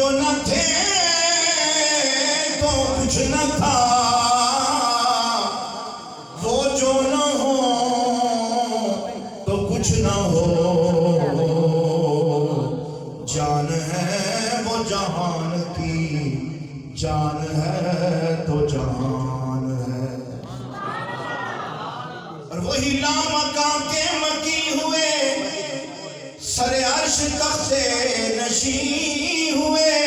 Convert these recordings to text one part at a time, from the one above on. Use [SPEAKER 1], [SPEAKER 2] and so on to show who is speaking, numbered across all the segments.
[SPEAKER 1] جو نہ تھے تو کچھ نہ تھا، وہ جو نہ ہو تو کچھ نہ ہو، جان ہے وہ جہان کی، جان ہے تو جہان ہے۔ اور وہی لامکان کے مکی ہوئے، سر عرش تخت نشین ہوئے،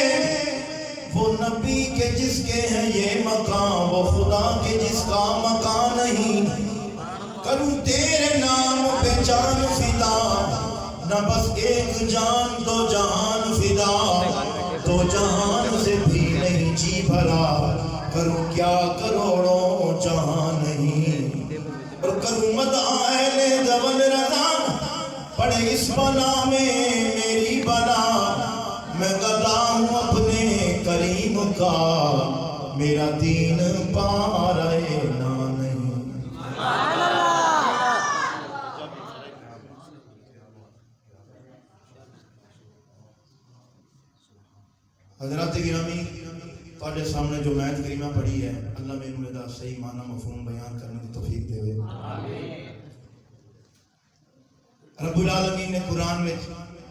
[SPEAKER 1] وہ نبی کے جس کے ہیں یہ مقام، وہ خدا کے جس کا مقام نہیں۔ کروں تیرے نام پہ جان فدا، نہ بس ایک جان دو جہان فدا، دو جہان سے بھی نہیں جی بھرا، کروں کیا کروڑوں جہان نہیں۔ اور کروں مدح اہل جبل رضا، پڑھے اس بنا میں میری بنا، میں گدا ہوں اپنے کریم کا، میرا دین پا رہے نہ نہیں۔ حضرات گرامی، تواڈے سامنے جو آیت کریمہ پڑھی ہے، اللہ میرے دا صحیح معنی مفہوم بیان کرنے کی توفیق دے۔ رب العالمین نے قرآن میں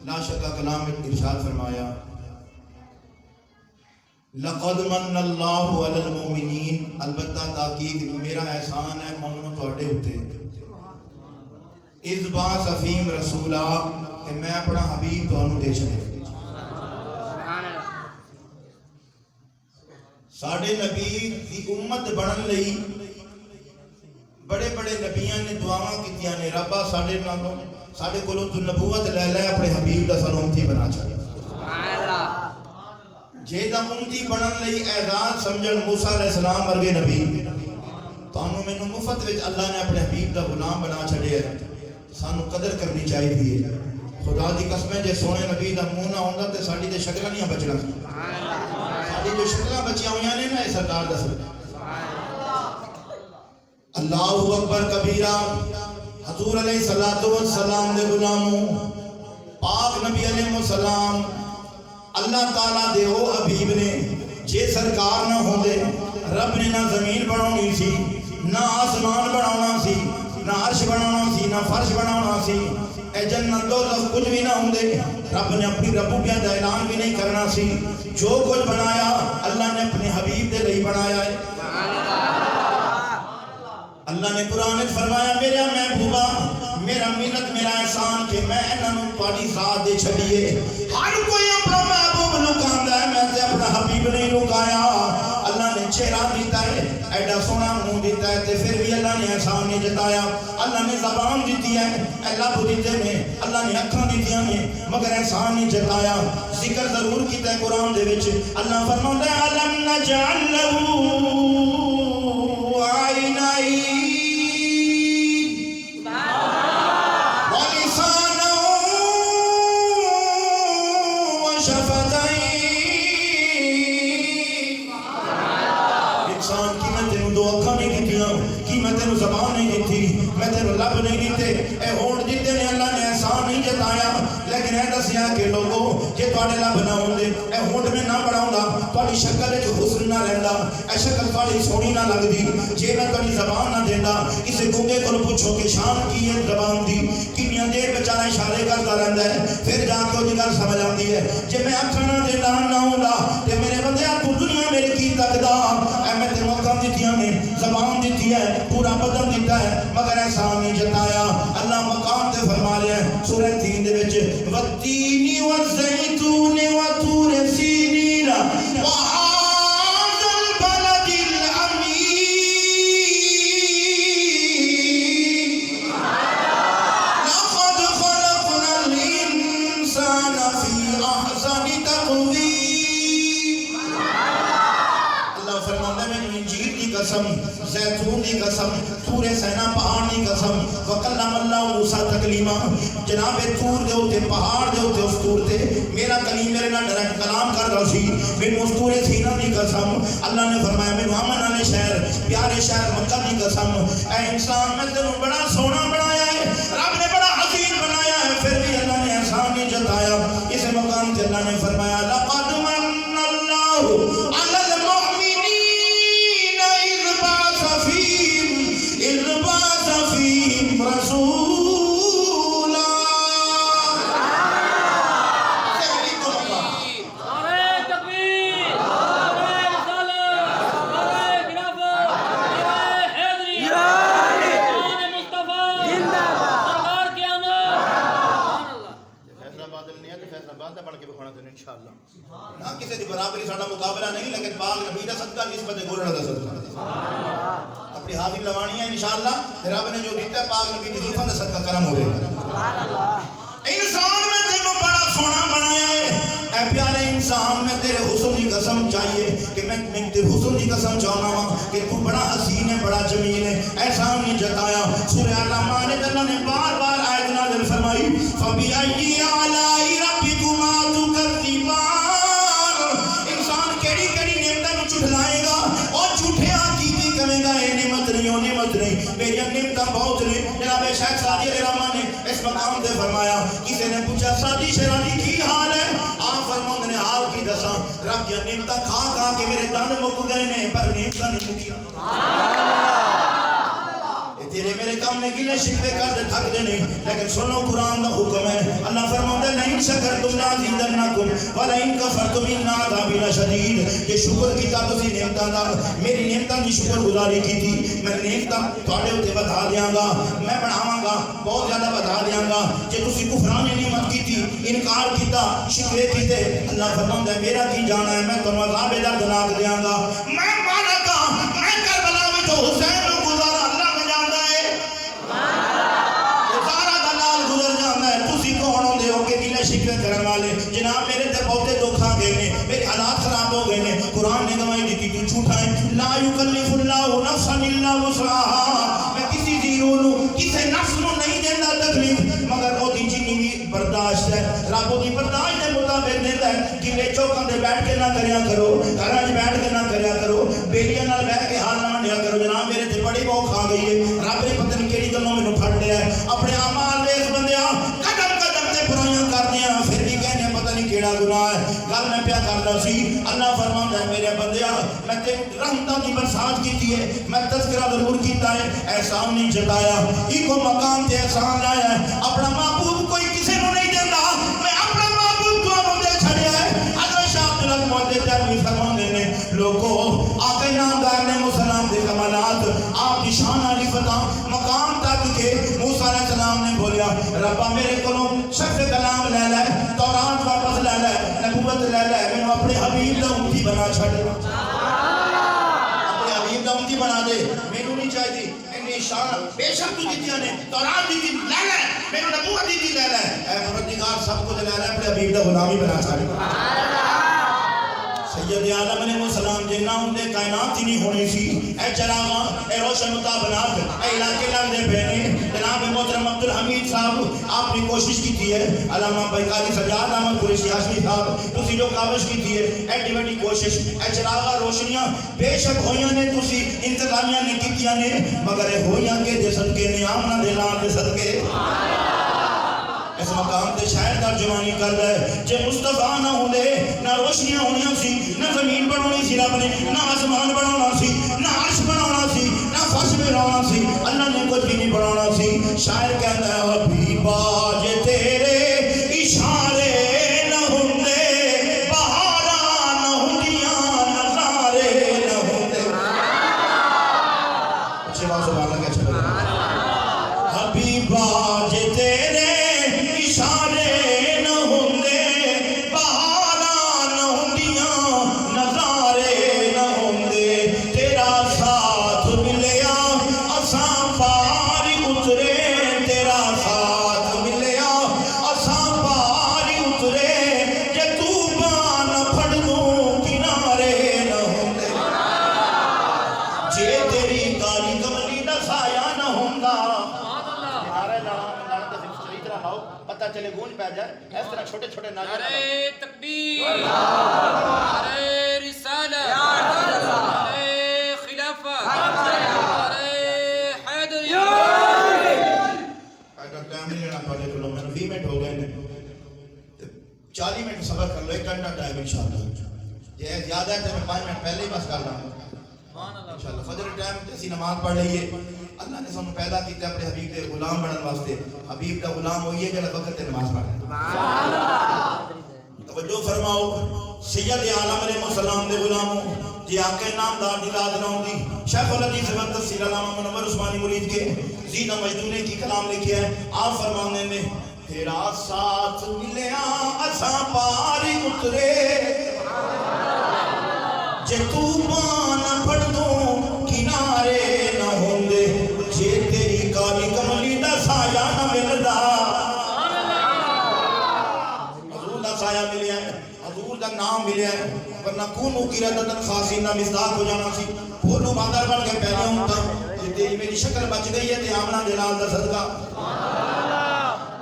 [SPEAKER 1] لا شکا کلام میں ارشاد فرمایا، لقد من اللہ علی المؤمنین، البتہ تاکید میرا احسان ہے مومنوں تواڈے اتے، اذ بعث فیہم رسولا، کہ میں اپنا حبیب تانوں دے چھڈیا۔ ساڈے نبی دی امت بنن لئی بڑے بڑے نبیاں نے دعاواں کیتیاں نے، ربا ساڈے نالوں ساڈے کولوں تو نبوت لے لے، اپنے حبیب دا سانوں امتی بنا چھڈیا۔ جے دا امتی بنن لئی اعزاز سمجھن موسیٰ علیہ السلام ورگے نبی، تانوں مینوں مفت وچ اللہ نے اپنے حبیب دا غلام بنا چھڈیا ہے، سانوں قدر کرنی چاہیے۔ خدا دی قسم ہے، جے سونے نبی دا منہ نہ ہوندا تے ساڈی تے شکلاں نہیں بچنا سی، ساڈی جو شکلاں بچیاں ہوئیاں نے نا، سرکار دس اللہ اکبر کبیرہ۔ حضور علیہ السلام دے غلاموں، پاک نبی علیہ السلام، اللہ تعالیٰ دے او حبیب نے، جے سرکار نہ ہوندے رب نے نہ زمین بناونی سی، نہ آسمان بناونا سی، نہ عرش بناونا سی، نہ فرش بناونا سی، اے جنت دوزخ کچھ بھی نہ ہوندے، رب نے اپنی ربوبیت کا اعلان بھی نہیں کرنا سی۔ جو کچھ بنایا اللہ نے اپنے حبیب دے لئی بنایا ہے۔ اللہ نے قرآن میں فرمایا، میرا محبوبہ، میرا منت، میرا احسان کہ میں انہوں پاڑی ذات دے چھڑیے۔ ہر کوئی اپنا محبوب لکاندا ہے، میں سے اپنا حبیب نہیں لکایا۔ اللہ نے چہرہ دیتا ہے، ایڈا سونا منہ دیتا ہے، تے پھر بھی اللہ نے احسان نہیں جتایا۔ اللہ نے زبان دیتی ہے، اللہ کو دیتے میں، اللہ نے اکھاں دیتیاں میں، مگر احسان نہیں جتایا۔ ذکر ضرور کیتا ہے قرآن دے وچ، اللہ فرماتا ہے الم نجعل لہ عینین ولسانا وشفتین۔ انسان کی میں تینوں دو اکھاں نہیں دیتیاں، کی میں تینوں زبان نہیں دیتی، میں تینوں لب نہیں دیتے، اے ہونٹ دیتے نے اللہ نے احسان نہیں جتایا۔ لیکن اے دسیا کہ لوگوں کہ تواڈے لب نہ ہوندے، اے ہونٹ میں نہ بڑھاوندا، تواڈی شکل وچ حسن نہ رہندا، اے شکل تواڈی سونی نہ لگدی، جے میں تواڈی زبان نہ دیندا، کسے گونگے کول پوچھو کہ شان کی ہے زبان دی، کنیاں دیر بیچارہ اشارے کرتا رہندا ہے، پھر جا کے وہ گل سمجھ آندی ہے۔ جے میں اکھاں نہ دیندا نہ ہوندا تے میرے بندیا تو دنیا میرے کی تکدا، اے میں تینوں اکھاں دتیاں نے، زبان دیتی ہے، پورا بدن دیتا ہے، مگر احسان نہیں جتایا۔ اللہ مقام تے فرما رہا ہے سورہ 3 دے وچ، والتین والزیتون وطور سینین وہذا البلد الامین لقد خلقنا الانسان فی احسن تقویم۔ اللہ فرماتا ہے میں انجیل کی قسم، زیتون کی قسم، طور سینا پہاڑ کی قسم، وکلم اللہ موسیٰ تکلیما، جناب طور دے ہوتے پہاڑ دے ہوتے اس طور تے میرا کلیم میرے نال ڈائریکٹ کلام کر رہا سی۔ میں اس طور سینا کی قسم، اللہ نے فرمایا میں امن والے شہر، پیارے شہر مکہ کی قسم، اے انسان میں تینوں بڑا سونا بنایا ہے، رب نے بڑا حسین بنایا ہے، پھر بھی اللہ نے احسان نہیں جتایا۔ اس مقام سے اللہ نے فرمایا لقد من علی المؤمنین اذ بعث فیہم رسولا. نہ کسی دی برابری ساڈا مقابلہ نہیں، لیکن پاک نبی دا صدقہ نسبت گولڑا دا صدقہ اپنی حاضری لوانی ہے انشاءاللہ. رب نے جو دیتا ہے پاک نبی دی زلفاں دا صدقہ کرم ہوے. انسان میں تینوں بڑا سونا بنایا ہے. اے پیارے انسان، میں تیرے حسن کی قسم چاہیے کہ میں تیرے حسن کی قسم چاہنا ہوں کہ تو بڑا حسین ہے، بڑا جمیل ہے. احسان نہیں جتایا. سورہ الرحمن نے اللہ نے بار بار آیت نازل فرمائی فَبِأَيِّ آلَاءِ رَبِّكُمَا تُكَذِّبَانِ. انسان کیڑی کیڑی نعمتاں نوں جھٹلائے گا اور جھوٹے عقیدے کرے گا. اے نعمت نہیں، او نعمت نہیں، میری نعمتاں بہت نے. جناب شیخ سعدی علیہ الرحمن نے اس مقام تے فرمایا، کسی نے پوچھا سعدی شیرازی کی حال ہے؟ آپ فرماتے نے حال کی دساں، رب دی نعمتاں کھا کھا کے میرے دند مک گئے نے، پر نعمتاں نہیں مکیاں. تیرے میرے کام میں گلے شکوے کر دے تھک دے نہیں، لیکن سنو قرآن کا حکم ہے. اللہ فرماتا ہے لئن شکرتم لازیدنکم ولئن کفرتم ان عذابی لشدید. یہ شکر کیتا تسی نعمتاں دا، میری نعمتاں دی شکر گزاری کی تھی. میں نعمتاں تواڈے اوتے بتا دیاں گا، میں بڑھاواں گا، بہت زیادہ بتا دیاں گا. جے تسی کفران نعمت کیتی، انکار کیتا، شکوے کیتے، اللہ فرماتا ہے میرا کی جانا ہے، میں تمہیں عذاب دردناک دیاں گا. میں مانا گا، میں کربلا میں جو حسین نو گزارا شکر کرنے والے. جناب میرے تے بہتے دکھ آ گئے نے، میرے حالات خراب ہو گئے نے. قرآن نے گواہی دی کہ جھوٹا ہے. لا یکلف اللہ نفسا الا وسعها. میں کسی زیرو نو، کسی نفس نو نہیں دینا تکلیف مگر وہ دی جنی بھی برداشت ہے. رب دی برداشت کے مطابق دیتا ہے. کلے چوکاں دے بیٹھ کے نہ کریا کرو، گھراں وچ بیٹھ کے نہ کریا کرو، بیلیاں نال بیٹھ کے حال نہ منڈیا کرو. جناب میرے تے بڑی بوکھ آ گئی ہے. رب نے پتہ نہیں کیڑی گلوں مینوں پھڑ لیا ہے. اپنے اعمال ویکھ بندیاں، قدم قدم تے برائیاں کردیاں، پھر بھی کہنے پتہ نہیں کیڑا گناہ ہے. گل میں پیا کردا سی. اللہ فرماتا ہے میرے بندیاں میں تے رحمتاں دی برسات کیتی ہے، میں تذکرہ ضرور کیتا ہے، احسان نہیں جتایا. ایکو مقام تے احسان لایا ہے. اپنا محبوب کوئی کسی نو نہیں دیندا، میں اپنا محبوب تانوں دے چھڑیا ہے. حضرت شاہ عبدالحق محدث دہلوی فرماندے نے لوگو آقا نامدار نے مسلم دے کمالات آپ کی شان علی فتح مقام تک کہ موسیٰ علیہ السلام نے بولیا ربا میرے کلوں شرف کلام لے لے، تورات واپس لے لے، نبوت لے لے، میں اپنے حبیب دا امتی بنا چھڑ، اپنے حبیب دا امتی بنا دے. میں نہیں چاہتی انہی شان بے شک تو دیتیاں نے، تورات دیتی لے لے، میں نبوت دیتی لے لے، اے پروردگار سب کچھ لے لے، اپنے حبیب دا غلامی بنا چھڑ. سید عالم علیہ السلام جنہ اندے کائنات ہی نہیں ہونی سی. اے چراغاں، اے روشن متابنات، اے علاقے لگنے پہنے. جناب محترم عبدالحمید صاحب آپ نے کوشش کی تھی ہے، علامہ بیکاری سجاد احمد قریشی ہاشمی صاحب تسی جو کاوش کی تھی ہے، ایڈی وڈی کوشش. اے چراغاں روشنیاں بے شک ہویاں نے، تسی انتظامیہ نے کیتیاں نے، مگر اے ہویاں کے دے صدقے نے آمنہ دے نام دے صدقے. اس مقام تے شاعر ترجمانی کر رہے جے مصطفیٰ نہ ہوندے نہ روشنیاں ہونیاں سی، نہ زمین بنانی سی رب نے، نہ آسمان بنانا سی، نہ عرش بنانا سی، نہ فرش بنانا سی، اللہ نے کچھ بھی نہیں بنانا سی. شاعر کہتا ہے حبیبا جے تیرے اشارے نہ ہوندے، بہاراں نہ ہوندیاں، نظارے نہ ہوندے. اچھے بات سبحان اللہ کیا چھپے حبیبا جے تیرے اشارے نہ ہوندے، بہاراں نہ ہوندیاں، نظارے نہ ہوندے، تیرا ساتھ ملیا اساں پار اترے، تیرا ساتھ ملیا اساں پار اترے، جے تو بان پھڑ دوں کنارے نہ ہوندے، جے تیری کالی کملی دا سایہ نہ ہوندا. پتہ چلے گونج پہ جائے اس طرح چھوٹے چھوٹے ناظرین. نعرہ تکبیر، نعرہ رسالہ، نعرہ خلافت، نعرہ حیدری. اگر ٹائم نہیں لینا پڑے تو میں 20 منٹ ہو گئے 40 منٹ صبر کر لو، 1 گھنٹہ ٹائم انشاءاللہ. جے زیادہ ہے تو میں 5 منٹ پہلے ہی بس کر لاں انشاءاللہ فجر ٹائم تے اسی نماز پڑھ لئیے اللہ نے سانو پیدا کیتا اپنے حبیب دے غلام بنن واسطے حبیب دا غلام ہوئیے جڑا وقت تے نماز پڑھے سبحان اللہ توجہ فرماؤ سید عالم علیہ السلام دے غلاموں جی آقا نامدار دی لاد نہ ہوندی شیخ الحدیث و تفسیر علامہ منور عثمانی مرید کے زیدہ مجدونے کی کلام لکھیا ہے آپ فرمانے میں تیرا ساتھ ملیا اساں پار اترے جے طوفان پڑ دوں کنارے نہ ہوندے جے تیری کالی کملی دا سایہ نہ ملدا حضور دا سایہ ملیا ہے حضور دا نام ملیا ہے ورنہ کونو قردتن خاصین نہ مزداد ہو جانا سی بھولو باندر بن کے پہلے ہوتا جے تیری میری شکل بچ گئی ہے تے آمنہ جلال دا صدقہ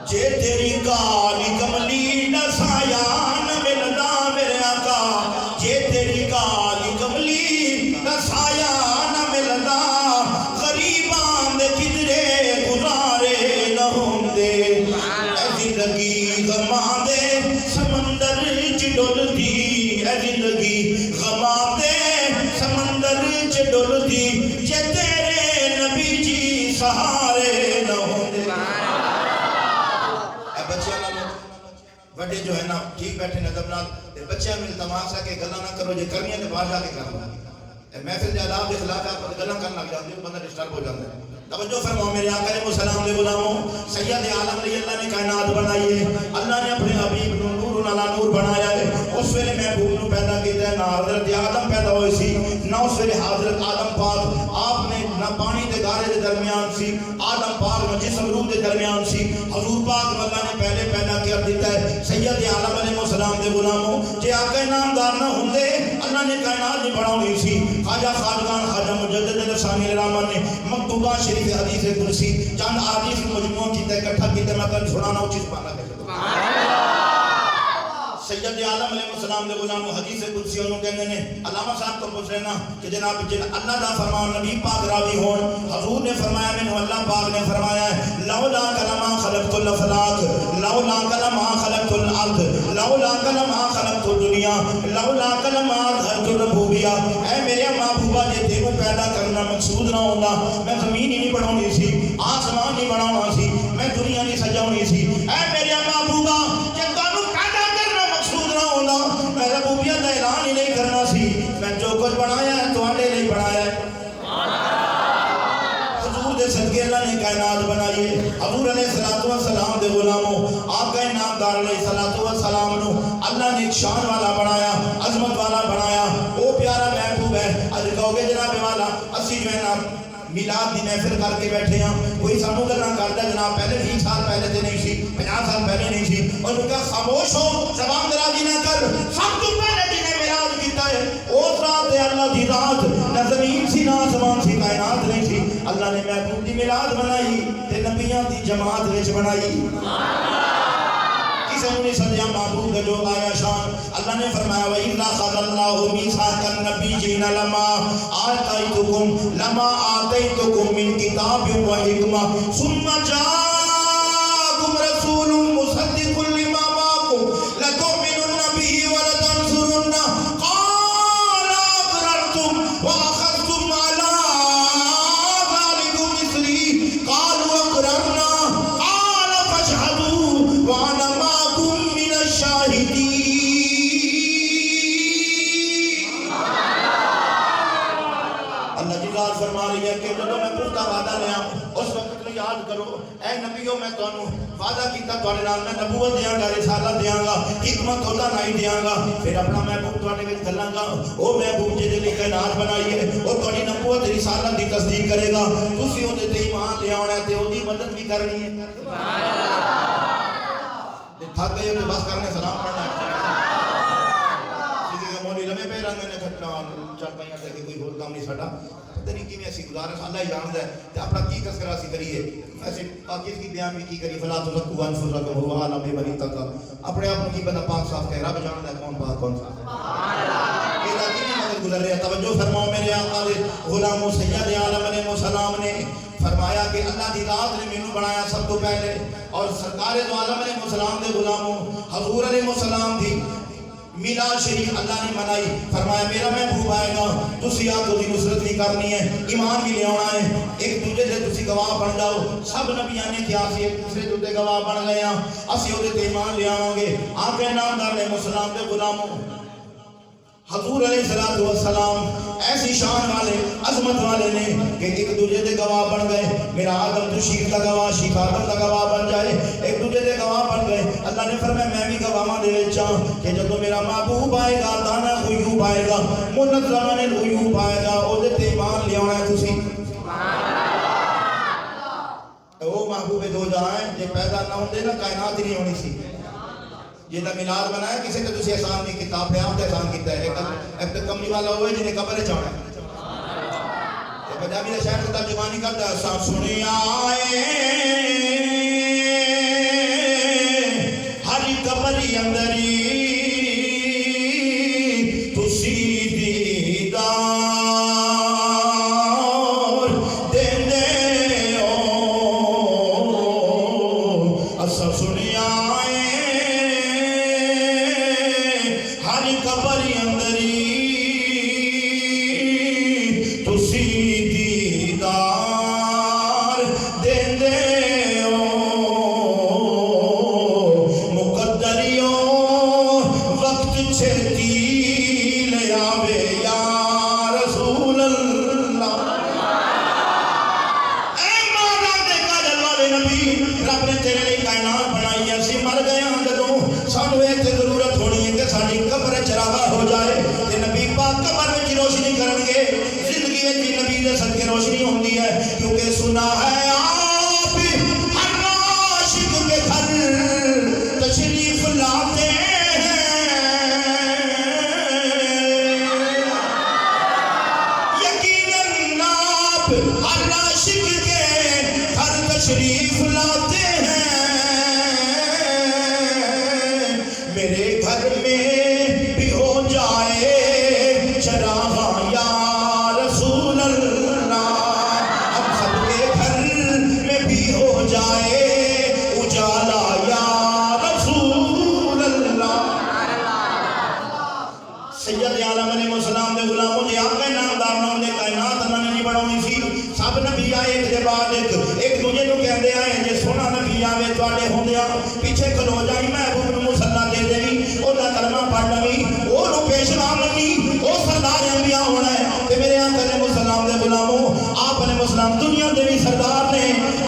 [SPEAKER 1] جے تیری کالی کملی دا سایہ نہ ملدا میرے آقا جے تیری کالی کملی دا سایہ نہ ملدا غریبان دے کدرے گزارے نہ ہوندے اے زندگی غماں دے سمندر چ ڈولدی اے زندگی غماں دے سمندر چ ڈولدی جے تیرے نبی جی سہارے نہ ہوندے بڑے جو ہے نا ٹھیک بیٹھے نظر نال بچے میں التماس ہے کہ گلاں نہ کرو جے کرنی ہے باہر جا کے کرو محفل دے آداب اخلاق آپ گلاں کرنا لگ جاندے بندہ ڈسٹرب ہو جاتا ہے توجہ فرماؤ میرے آقا علیہ السلام دے غلاموں سید عالم علیہ اللہ نے کائنات بنائی ہے اللہ نے اپنے حبیب نو نور علی نور بنایا ہے اس ویلے محبوب نو پیدا کیتا ہے نہ حضرت آدم پیدا ہوئے سی نہ اس ویلے حضرت آدم پاک آپ نے نہ پانی دے گارے دے درمیان سی آدم پاک نہ جسم روح دے درمیان سی حضور پاک اللہ نے پہلے پیدا کر دیتا ہے سید عالم علیہ السلام دے غلاموں جے آقا نامدار نہ ہوندے اللہ نے کائنات نہیں بناونی سی خواجہ خواجگان خواجہ مجدد لسانی الرحمن نے مکتوبہ شریف حدیث قدسی چند حدیث مجموعہ کیتا ہے اکٹھا کیتا ہے میں کل سنانا ہوں چیز پانا کہتا سید عالم علیہ السلام دے غلام حدیث قدسی انہوں کہنے نے علامہ صاحب کو پوچھ رہے نا کہ جناب جن اللہ دا فرمان نبی پاک راوی ہون حضور نے فرمایا میں اللہ پاک نے فرمایا ہے لولا کلمہ خلقت الافلاق لولا کلمہ خلقت الارض لولا کلمہ خلقت الدنیا لولا کلمہ اظہرت الربوبیہ اے میرے محبوبہ جے تینوں پیدا کرنا مقصود نہ ہوتا میں زمین ہی نہیں بناونی سی آسمان نہیں بناونا سی میں دنیا نہیں سجاونی سی اے میرے محبوبہ جے تانوں پیدا کرنا مقصود نہ ہوتا میں ربوبیت کا اعلان ہی نہیں کرنا سی میں جو کچھ بنایا ہے تواڈے لیے بنایا ہے حضور دے صدقے اللہ نے کائنات بنائی ہے حضور علیہ الصلوۃ والسلام دے غلاموں آقا نامدار علیہ الصلوۃ والسلام نو اللہ نے ایک شان والا بنایا عظمت والا بنایا وہ پیارا محبوب ہے اج کہو گے جناب والا اسی جو ہے نا میلاد دی محفل کر کے بیٹھے ہیں کوئی سانو گلاں کردا جناب پہلے 20 سال پہلے تے نہیں سی 50 سال پہلے نہیں سی اور ان کا خاموش ہو زبان درازی نہ کر سب تو پہلے جن نے میلاد کیتا ہے اس رات اللہ دی رات نہ زمین سی نہ آسمان سی کائنات نہیں سی اللہ نے محبوب دی میلاد بنائی تے نبیاں دی جماعت وچ بنائی کسے نے سجا محبوب کا جو آیا شان اللہ نے فرمایا وَإِذَا خَذَ اللَّهُ مِيثَاقَ النَّبِيِّينَ لَمَا آتَيْتُكُم مِّن كِتَابٍ وَحِكْمَةٍ ثُمَّ جَاءَكُمْ رَسُولٌ مُصَدِّقٌ لِّمَا مَعَكُمْ لَتُؤْمِنُنَّ بِهِ وَلَتَنصُرُنَّهُ قَالَ أَقْرَرْتُمْ وَأَخَذْتُمْ عَلَىٰ ذَٰلِكُمْ إِصْرِي قَالُوا أَقْرَرْنَا قَالَ فَاشْهَدُوا وَأَنَا مَعَكُمْ مِنَ الشَّاهِدِينَ فرما رہی ہے کہ جب میں پختہ وعدہ لیا اس وقت کو یاد کرو اے نبیوں میں تانوں وعدہ کیتا تواڈے نال میں نبوت دیاں گا رسالت دیاں گا حکمت ہوتا نہیں دیاں گا پھر اپنا محبوب تواڈے وچ گلاں گا او محبوب جے دے کائنات بنائی ہے او تواڈی نبوت رسالت دی تصدیق کرے گا تسی اودے تے ایمان لے آونا ہے تے اودی مدد بھی کرنی ہے سبحان اللہ تھک گئے تو بس کرنے سلام پڑھنا ہے کسی کا مولوی لمے پہ رنگ نے کھٹا چل پائیں تے کوئی اور کام نہیں ساڈا طریقے میں ایسی گزارش اللہ ہی جانتا ہے کہ اپنا کی تذکرہ سی کریے ایسے پاکیز کی بیان بھی کی کری فلا تزکوا انفسکم هو اعلم بمن اتقى اپنے آپ کی بندہ پاک صاف کہہ رب جانتا ہے کون پاک کون صاف سبحان اللہ یہ لازمی مدد گزر رہا ہے توجہ فرماؤ میرے آقا دے غلاموں سید عالم علیہ السلام نے فرمایا کہ اللہ دی ذات نے مینوں بنایا سب تو پہلے اور سرکار دو عالم علیہ السلام دے غلاموں حضور علیہ السلام دی میلاد شریف اللہ نے منائی، فرمایا میرا محبوب آئے گا تسی آ دی نصرت بھی کرنی ہے، ایمان بھی لے آنا ہے، ایک دوجے دے تسی گواہ بن جاؤ۔ سب نبیان نے کیا سی ایک دوسرے دے گواہ بن گئے ہیں، اسی او دے ایمان لے آواں گے۔ آقا نامدار علیہ السلام دے غلاموں حضور علیہ السلام ایسی شان والے عظمت والے نے کہ ایک دوجے دے گواہ بن گئے۔ میرا آدم تو شیخ کا گواہ، شیخ آدم کا گواہ بن جائے، ایک دوجے دے گواہ بن گئے۔ اللہ نے فرمایا میں بھی گواہاں دے وچ ہاں کہ جدوں میرا محبوب آئے گا، دانا غیوب آئے گا، منظم الغیوب آئے گا، او دے تے ایمان لے آنا ہے تسی۔ وہ محبوب دو جہاں جے پیدا نہ ہوندے نا کائنات ہی نہیں ہونی سی۔ یہ دا میلاد بنایا کسی نے تسی احسان نہیں کیتا، اپنے آپ تے احسان کیتا ہے۔ ایک تو کملی والا ہوئے جنہیں قبر چاہنا ہے۔ پنجابی دا شاعر تو ترجمانی کرتا ہے، سب سنی آئے ہر قبری اندری تسی دیدار دین دے او، سب سنی آئے ہر قبری اندری تسی دیدار دین دے او، مقدریو وقت چھتی لے آوے یا رسول اللہ۔ اے مولا دے کاجل والے نبی، رب نے تیرے لئے کائنات بنائی ہے، سی مر گئے ہاں جدوں سانو ایتھے ضرورت ہونی ہے کہ ساری قبر چراغا ہو جائے تے نبی پاک قبر میں روشنی کرن گے۔ زندگی میں نبی دے صدقے روشنی ہوندی ہے، کیونکہ سنا ہے آپ ہر عاشق کے گھر تشریف لاتے ہیں، یقیناً آپ ہر عاشق کے گھر تشریف لاتے ہیں۔ میرے گھر میں بھی ہو جائے چراغاں یا رسول اللہ، ہم سب کے گھر میں بھی ہو جائے اجالا یا رسول اللہ۔ سید عالم علیہ السلام دے غلاموں دے آقا نامدار نام دے کائنات اللہ نے نہیں بناونی سی۔ سب نبی آئے ایک دے بعد ایک دوجے نو کہندے آئے جے سونا نبی آوے تواڈے ہوندیاں پیچھے کھلو جائی، محبوب نو مصلا دے دینی، او دا کلمہ پڑھ لوی، او نو پیشوا منی، او سردار انبیاء ہونا ہے۔ تے میرے آقا علیہ السلام دے غلاموں، آپ علیہ السلام دنیا دے بھی سردار نے،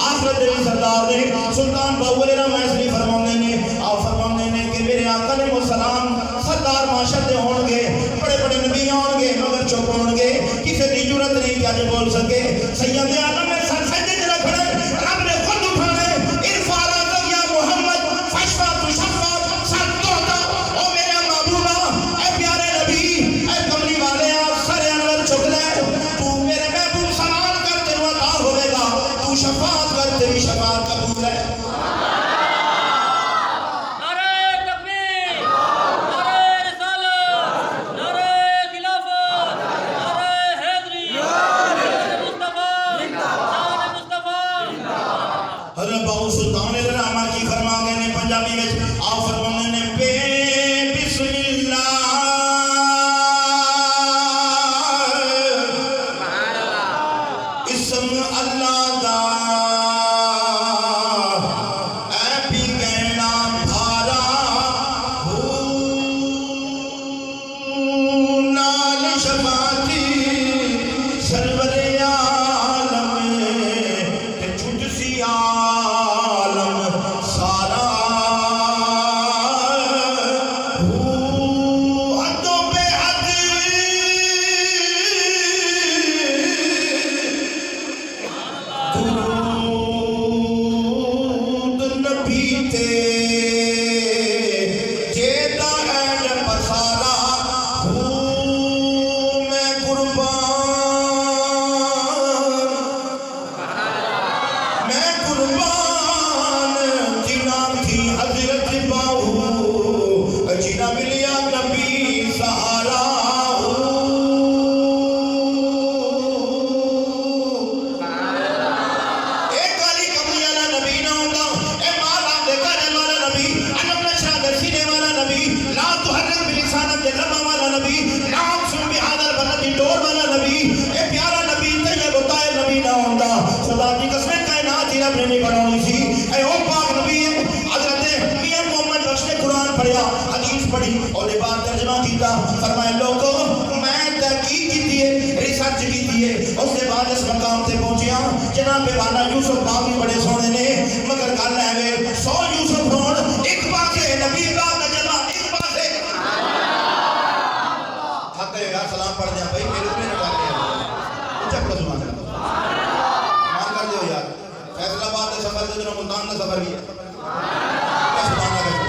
[SPEAKER 1] آخرت دے بھی سردار نے۔ سلطان باہو علیہ رحمہ اس لیے فرماندے نے، آپ فرماندے نے کہ میرے آقا علیہ السلام سردار معاشر دے ہون گے، بڑے بڑے نبی ہون گے، مگر چپ ہون گے، کسی دی جرات نہیں کہ آج بول سکے۔ سید عالم میں سر سجدے تے رکھنے، رب نے خود اٹھانے، ارفع راسک یا محمد فشفع تشفع سر توتا، او میرے محبوبہ، اے پیارے نبی، اے کملی والے آپ سر انور چھک لے، تو میرے محبوب سوال کر تیرے عطا ہوئے گا، تو شفاعت کر تیری شفاعت قبول ہے۔ بعد ترجمہ کیتا فرمایا لوگوں میں تحقیق کی ہے ریسرچ کی ہے اس کے بعد اس مقام سے پہنچیا جناب والا یوسف پاک بھی بڑے سونے نے مگر گل ہے 100 یوسف ہون ایک پاسے نبی پاک کا جلوہ ایک پاسے حق ہے یار سلام پڑھ دیا بھائی میرے اوپر نہ ڈال اچھا پڑھ سبحان اللہ مان کر دیو یار فیصل آباد کا سفر دے جو ملتان کا سفر بھی ہے سبحان اللہ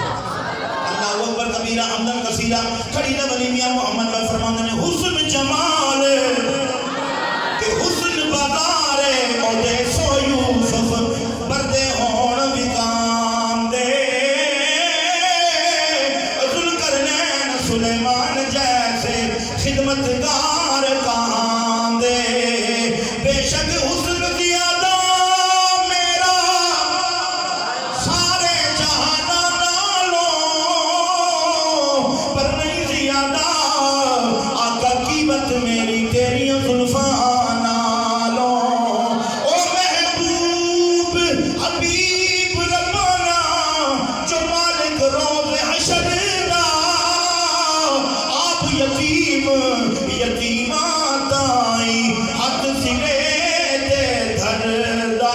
[SPEAKER 1] اللہ اکبر کبیرہ حمدن کثیرہ کھڑی نہ ولی میاں محمد بھائی فرماندے نے حسن جمال کہ حسن بازار او دے سو یوسف بردے ہون وکام دے ذوالقرنین سلیمان جیسے خدمتگار کام دے بے شک حسن زیادہ میرا سارے جہاں نالوں پر نہیں زیادہ آقا قیمت میری تیری زلفاں نالوں او محبوب حبیب ربنا جو مالک روز حشر دا آپ یتیم یتیماں تائی حد سرے دے دھردا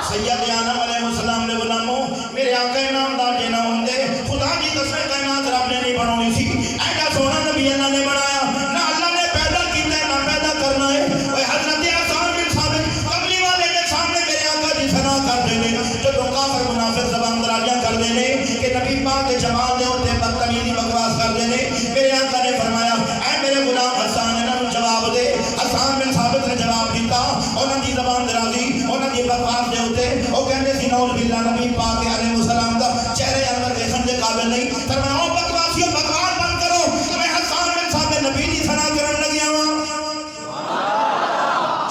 [SPEAKER 1] سید عالم علیہ السلام نے غلاموں میرے آقا نامدار جنا ہوندے خدا کی قسم کائنات رب نے نہیں بنانی سی ایڈا سونا نبی اللہ نے بنایا نہ اللہ نے پیدا کیتا ہے نہ پیدا کرنا ہے اے حضرت حسان بن ثابت قبلی والے کے سامنے میرے آقا کی ثنا کر دینے جو کافر منافق زبان درازیاں کر دینے کہ نبی پاک کے جمال دے ہوتے بدتمیزی بکواس کر دینے میرے آقا نے فرمایا اے میرے غلام حسان نے جواب دے حسان بن ثابت نے جواب دیتا انہاں دی زبان درازی انہاں دی بکواس دے ہوتے او کہندے سی نعوذ باللہ نبی پاک علیہ السلام دا چہرے انور دیکھن دے قابل نہیں فرمایا او بکواسیوں بکواس بند کرو میں حسان بن ثابت نبی دی ثنا کرن لگیا ہوں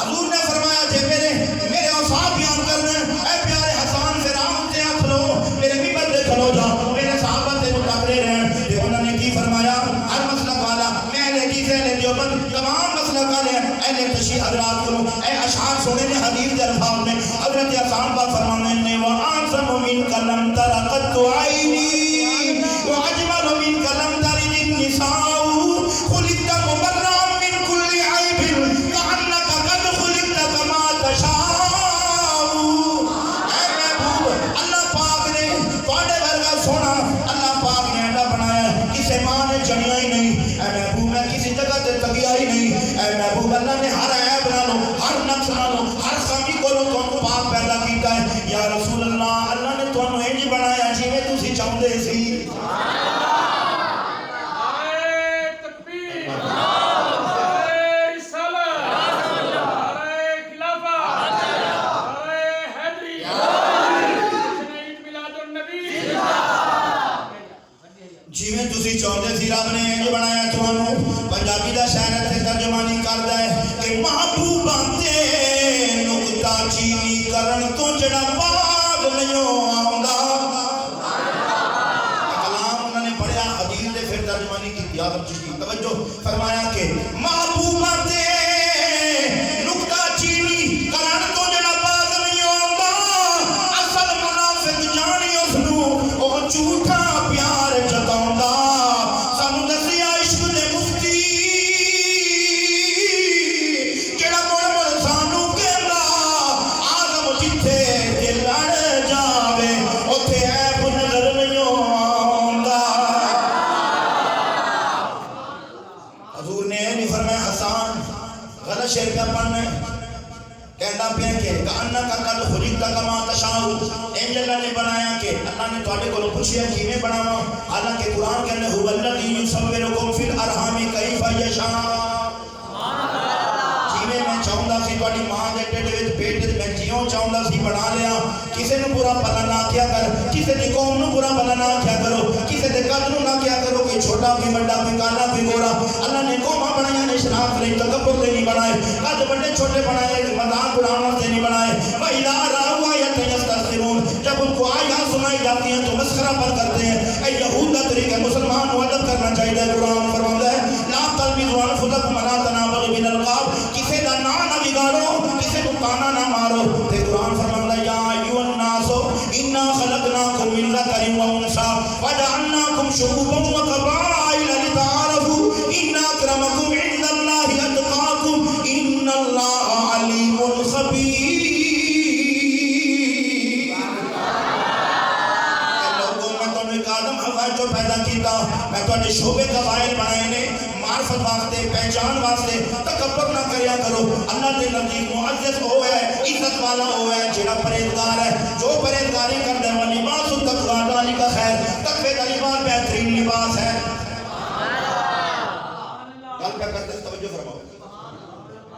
[SPEAKER 1] حضور نے فرمایا جے میرے اوصاف بیان کرنے اے پیارے حسان فرعون سے کھلو میرے منبر پہ کھلو جاؤ میرے صحابہ سے مقابلے رہن تے انہوں نے کی فرمایا ہر مسلک والا میں نے کی سے دیوبند تمام مسلک والے اہل تشیع حضرات کو اے اشعار سنے نے حدیث دے الفاظ میں حضرت حسان پاک فرمانے نے وَأَعْظَمُ مِنْكَ لَمْ تَرَ قَطُّ عَيْنِي وَأَجْمَلُ مِنْكَ لَمْ تَلِدِ النِّسَاءُ خُلِقْتَ مُبَرَّأً مِنْ كُلِّ عَيْبٍ كَأَنَّكَ قَدْ خُلِقْتَ كَمَا تَشَاءُ اے محبوب اللہ پاک نے تواڈے ورگا سونا اللہ پاک نے ایڈا بنایا کسے ماں نے جنیا ہی نہیں اے محبوب میں کسی جگہ تے تکیا ہی نہیں اے محبوب اللہ نے ہر عیب نالو ہر نقص نالو ہر خامی کو تانوں پاک پیدا کیتا ہے یا رسول اللہ اللہ نے تانوں انج بنایا جویں تسی چاہندے سی جیویں تسی چاہندے سی رب نے انج بنایا تانوں پنجابی دا شاعر تے ترجمانی کردا ہے کہ محبوباں تے نقطہ چینی کرن تو جڑا باغ نہیں آوندا کلام انہوں نے پڑھیا حدیث دے پھر ترجمانی کی یاد رکھی توجہ فرمایا کہ محبوباں تے نقطہ چینی کرن تو جڑا باغ نہیں آوندا اصل منافق جانی اس نو او جھوٹا پیار جتاوندا سانو دسیا عشق دے مفتی جڑا مڑ مڑ سانو کہندا آدم جتھے تے لڑ جاوے اوتھے عیب نظر نہیں آوندا حضور نے نہیں فرمایا حسان غلط شعر پہ پڑھنا ہے کہنا پیا کہ کہنا کا کل خلیقتا کما تشاؤ انج اللہ نے بنایا کہ اللہ نے تواڈے کولوں پوچھیا کیویں بناواں حالانکہ قرآن کہنے هو الذی یصورکم فی الارحام کیف یشاء جویں میں چاہندا سی تواڈی ماں دے ٹھڈ وچ پیٹ وچ میں جیوں چاہندا سی بنا لیا کسے نوں برا بھلا نہ کیا کر کسے دی قوم نوں برا بھلا نہ کیا کرو کسے دے قد نوں نہ کیا کرو کہ چھوٹا بھی بڑا بھی کالا بھی گورا اللہ نے قوماں بنائیاں نے شرافت نہیں تکبر نہیں بنائے قد بڑے چھوٹے بنائے مذاق اڑانے سے نہیں بنائے وَإِذَا رَأَوْا آیَةً يَسْتَسْخِرُونَ جب ان کو آیات سنائی جاتی ہیں تو مسخرہ پر کرتے ہیں اے یہود کا طریقہ مسلمان کو ادب کرنا چاہیے قرآن فرماتا ہے لا تلمزوا انفسکم ولا تنابزوا بالالقاب کسی دا نام نہ بگاڑو کسی کو تانا نہ مارو تے قرآن فرماتا ہے یا ایھا الناس انا خلقناکم من ذکر و انثی وجعلنا شعوبا وقبائل لتعارفوا ان اکرمکم عند اللہ اتقاکم ان اللہ علیم خبیر. آدم حوا جو پیدا کیتا میں تو شعبے قبائل بنائے نے معرفت واسطے پہچان واسطے. تکبر نہ کریا کرو. اللہ دے نزدیک معزز ہو ہے عزت والا ہو ہے جڑا پرہیزگار ہے. جو پرہیزگاری کرتا ہے وہ لباس التقویٰ ذالک خیر. تقوی کا لباس بہترین لباس ہے. گل پہ کرتے توجہ فرماؤ.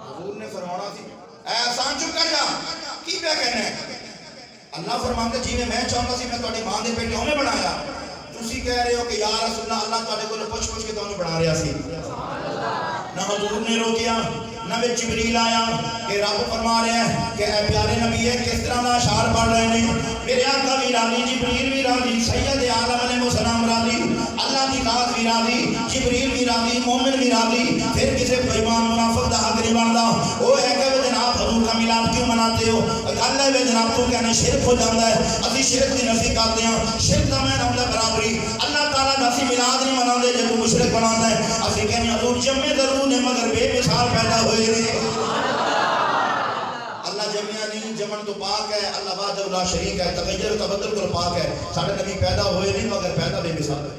[SPEAKER 1] حضور نے فرمانا سی اے آسان چپ کر جا کی پہ کہنا ہے. اللہ فرماندا جی میں چاہتا سی میں تہاڈی ماں دے پیٹ اوویں بنایا. تسی کہہ رہے ہو کہ یا رسول اللہ اللہ تہاڈے کول پوچھ کے تانوں بنا رہا سی. نہ حضور نے روکیا نہ میں جبریل آیا کہ رب فرما رہے ہیں کہ اے پیارے نبی ہے کس طرح دا اشعار پڑھ رہے ہیں. میرے آقا بھی راضی جبریل بھی راضی سید عالم علیہ السلام راضی اللہ کی ذات بھی راضی جبریل بھی راضی مومن بھی راضی. پھر کسی بےمان منافق دا حق نہیں بنتا. وہ ہے کہ جناب حضور کا میلاد کیوں مناتے ہو. گل ہے جناب تو کہنا شرک ہو جاتا ہے. اسی شرک کی نفی کرتے ہیں. شرک کا میں نام برابری اللہ تعالیٰ کا اسی میلاد نہیں منا دے جب مشرک بنا ہے. اسی کہنے حضور جمع ضرور نے مگر بے مثال پیدا ہوئے نے. اللہ جمعہ نہیں جمن تو پاک ہے. اللہ وحدہ لا شریک ہے. تغیر و تبدل کو پاک ہے. سارے نبی پیدا ہوئے نہیں مگر پیدا بے مثال ہے.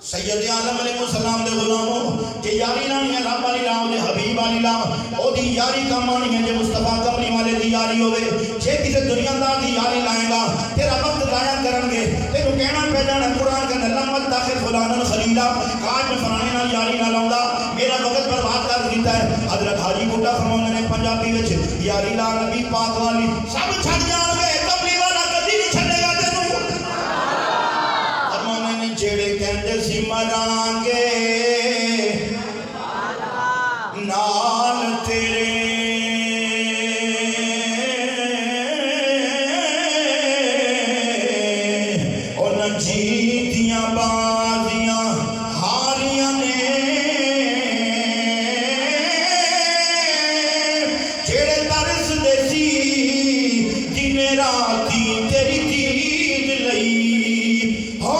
[SPEAKER 1] سید عالم علیہ السلام دے غلاموں کہ یاری نہ ہے رب والی راہ دے حبیب والی راہ او دی یاری کا معنی ہے جو مصطفیٰ کملی والے دی یاری ہوے. جے کسی دنیا دار دی یاری لائے گا تیرا وقت ضائع کرن گے. تینوں کہنا پہ جانا قرآن کے اندر مت تاخر فلانا خلیلا کاج میں فلانے نال یاری نہ لاؤندا میرا وقت برباد کر دیتا ہے. حضرت حاجی بوٹا فرماندے نے پنجابی وچ یاری لا نبی پاک والی سب چھڈ جان گے کملی والا کدی نہیں چھڈے گا تینوں. فرماندے نے جڑے کہندے سی مران گے نال تیرے اور نہ جیتیاں بازیاں ہاریاں نے جڑے ترس دے سی دن راتی تیری دید لئی ہو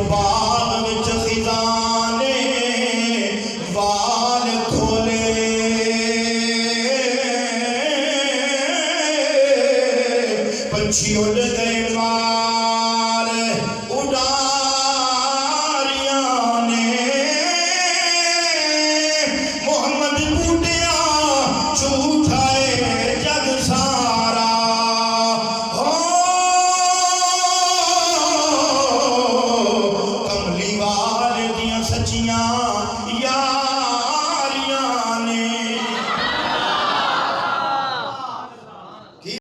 [SPEAKER 1] باغ وچ خزانے وال کھولے پنچھی اڑ گئے مال اڈاریاں نے محمد بوٹیا جھوٹا ہے جگ سارا سچیاں